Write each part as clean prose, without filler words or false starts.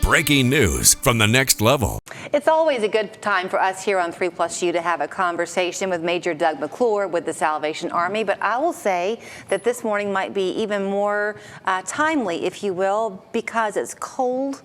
breaking news from the next level. It's always a good time for us here on 3+U to have a conversation with Major Doug McClure with the Salvation Army, but I will say that this morning might be even more timely, if you will, because it's cold.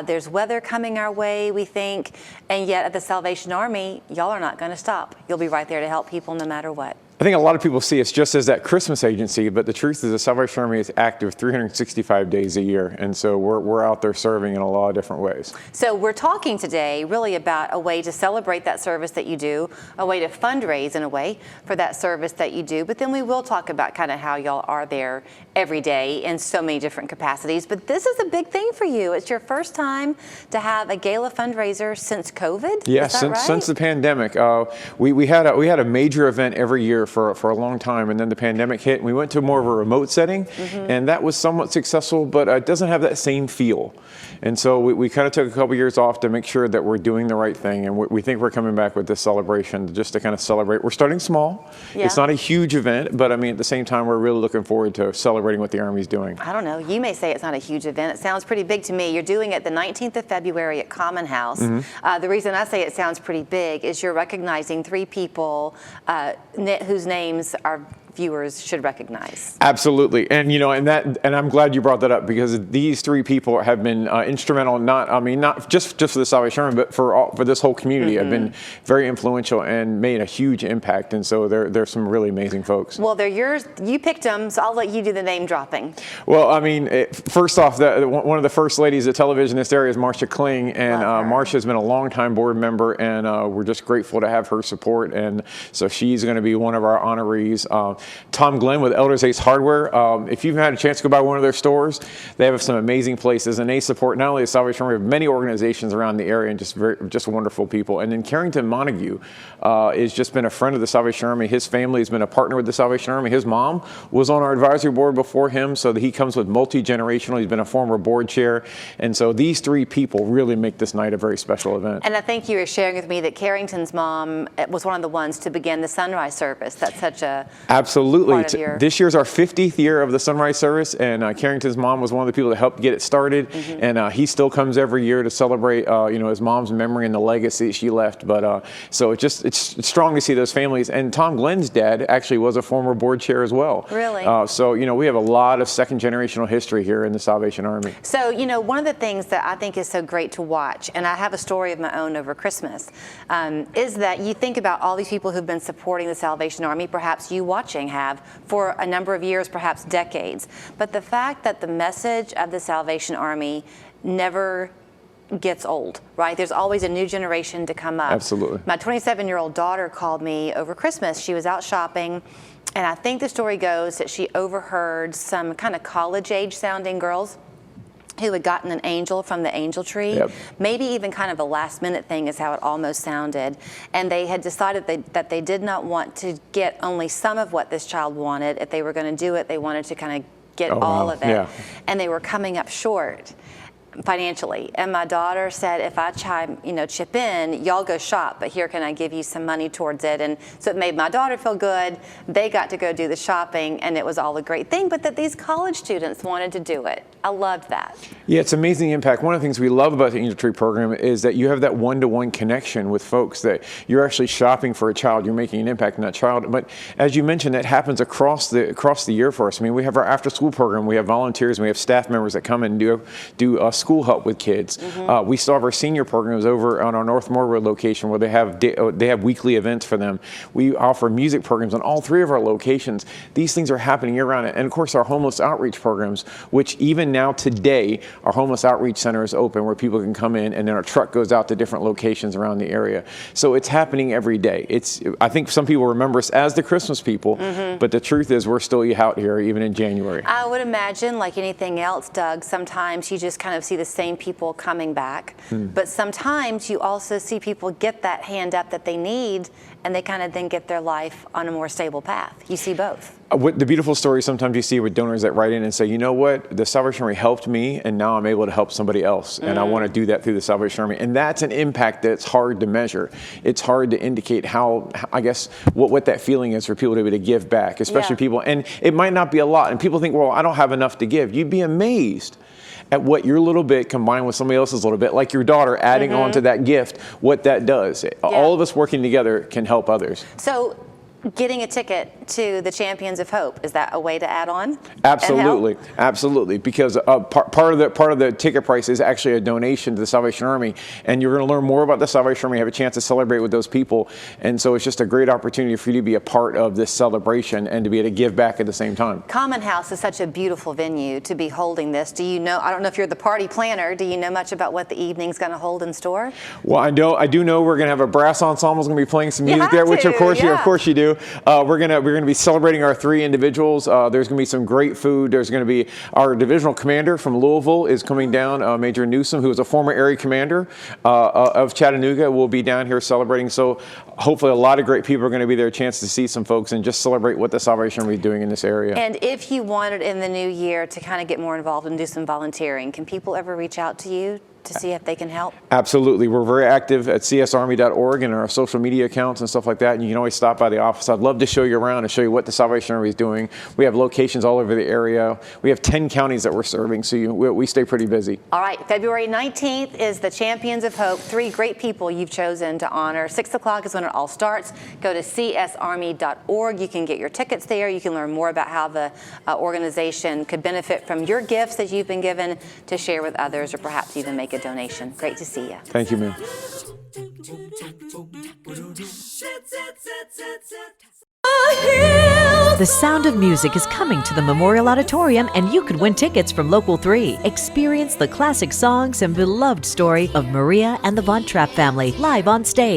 There's weather coming our way, we think, and yet at the Salvation Army, y'all are not going to stop. You'll be right there to help people no matter what. I think a lot of people see us just as that Christmas agency, but the truth is the Salvation Army is active 365 days a year, and so we're out there serving in a lot of different ways. So we're talking today really about a way to celebrate that service that you do, a way to fundraise in a way for that service that you do, but then we will talk about kind of how y'all are there every day in so many different capacities. But this is a big thing for you. It's your first time to have a gala fundraiser since COVID? Yes, since the pandemic. We had a major event every year for a long time, and then the pandemic hit and we went to more of a remote setting, and that was somewhat successful, but it doesn't have that same feel. And so we kind of took a couple years off to make sure that we're doing the right thing, and we think we're coming back with this celebration just to kind of celebrate. We're starting small. Yeah. It's not a huge event, but I mean, at the same time, we're really looking forward to celebrating what the Army's doing. I don't know. You may say it's not a huge event. It sounds pretty big to me. You're doing it the 19th of February at Common House. The reason I say it sounds pretty big is you're recognizing 3 people whose names our viewers should recognize. Absolutely, and you know, and I'm glad you brought that up, because these 3 people have been instrumental. Not just for the Salvation Army, but for this whole community. Have been very influential and made a huge impact. And so they're some really amazing folks. Well, they're yours. You picked them, so I'll let you do the name dropping. Well, I mean, first off, one of the first ladies of television in this area is Marcia Kling, and Marcia has been a longtime board member, and we're just grateful to have her support. And so she's going to be one of our honorees. Tom Glenn with Elders Ace Hardware. If you've had a chance to go by one of their stores, they have some amazing places, and they support not only the Salvation Army, but many organizations around the area, and just wonderful people. And then Carrington Montague has just been a friend of the Salvation Army. His family has been a partner with the Salvation Army. His mom was on our advisory board before him, so that he comes with multi-generational. He's been a former board chair. And so these 3 people really make this night a very special event. And I think you were sharing with me that Carrington's mom was one of the ones to begin the sunrise service. That's such a Absolutely. This year's our 50th year of the sunrise service, and Carrington's mom was one of the people that helped get it started. And he still comes every year to celebrate, his mom's memory and the legacy she left. But so it's strong to see those families. And Tom Glenn's dad actually was a former board chair as well. Really? So we have a lot of second generational history here in the Salvation Army. So one of the things that I think is so great to watch, and I have a story of my own over Christmas, is that you think about all these people who've been supporting the Salvation Army. Perhaps you watching have for a number of years, perhaps decades. But the fact that the message of the Salvation Army never gets old, right? There's always a new generation to come up. Absolutely. My 27-year-old daughter called me over Christmas. She was out shopping, and I think the story goes that she overheard some kind of college-age sounding girls who had gotten an angel from the angel tree. Yep. Maybe even kind of a last-minute thing is how it almost sounded. And they had decided that they did not want to get only some of what this child wanted. If they were going to do it, they wanted to kind of get all of it. Yeah. And they were coming up short financially. And my daughter said, if I chip in, y'all go shop, but here can I give you some money towards it? And so it made my daughter feel good. They got to go do the shopping, and it was all a great thing, but that these college students wanted to do it. I loved that. Yeah, it's amazing impact. One of the things we love about the Angel Tree program is that you have that one-to-one connection with folks, that you're actually shopping for a child, you're making an impact on that child. But as you mentioned, that happens across the year for us. I mean, we have our after-school program, we have volunteers, and we have staff members that come and do school help with kids. We still have our senior programs over on our North Moore Road location, where they have weekly events for them. We offer music programs on all 3 of our locations. These things are happening year-round. And of course, our homeless outreach programs, which even now today, our homeless outreach center is open, where people can come in, and then our truck goes out to different locations around the area. So it's happening every day. I think some people remember us as the Christmas people, but the truth is we're still out here even in January. I would imagine, like anything else, Doug, sometimes you just kind of see the same people coming back, but sometimes you also see people get that hand up that they need, and they kind of then get their life on a more stable path. You see both. The beautiful story sometimes you see with donors that write in and say, you know what, the Salvation Army helped me, and now I'm able to help somebody else, and I want to do that through the Salvation Army. And that's an impact that's hard to measure. It's hard to indicate how, I guess, what that feeling is for people to be able to give back, especially people. And it might not be a lot, and people think, well, I don't have enough to give. You'd be amazed at what your little bit combined with somebody else's little bit, like your daughter adding on to that gift, what that does. All of us working together can help others. So getting a ticket to the Champions of Hope, is that a way to add on? Absolutely, absolutely. Because part of the ticket price is actually a donation to the Salvation Army, and you're going to learn more about the Salvation Army, have a chance to celebrate with those people, and so it's just a great opportunity for you to be a part of this celebration and to be able to give back at the same time. Common House is such a beautiful venue to be holding this. Do you know? I don't know if you're the party planner. Do you know much about what the evening's going to hold in store? Well, I do know we're going to have a brass ensemble going to be playing some music there, which of course you do. We're gonna be celebrating our 3 individuals. There's gonna be some great food. There's gonna be our divisional commander from Louisville is coming down, Major Newsom, who is a former area commander of Chattanooga, will be down here celebrating. So hopefully a lot of great people are going to be there, a chance to see some folks and just celebrate what the Salvation Army is doing in this area. And if you wanted in the new year to kind of get more involved and do some volunteering, can people ever reach out to you to see if they can help? Absolutely. We're very active at csarmy.org and our social media accounts and stuff like that. And you can always stop by the office. I'd love to show you around and show you what the Salvation Army is doing. We have locations all over the area. We have 10 counties that we're serving, so we stay pretty busy. All right. February 19th is the Champions of Hope. 3 great people you've chosen to honor. 6 o'clock is when it all starts. Go to csarmy.org. You can get your tickets there. You can learn more about how the organization could benefit from your gifts that you've been given to share with others, or perhaps even make a donation. Great to see you. Thank you, ma'am. The Sound of Music is coming to the Memorial Auditorium, and you could win tickets from Local 3. Experience the classic songs and beloved story of Maria and the Von Trapp family live on stage.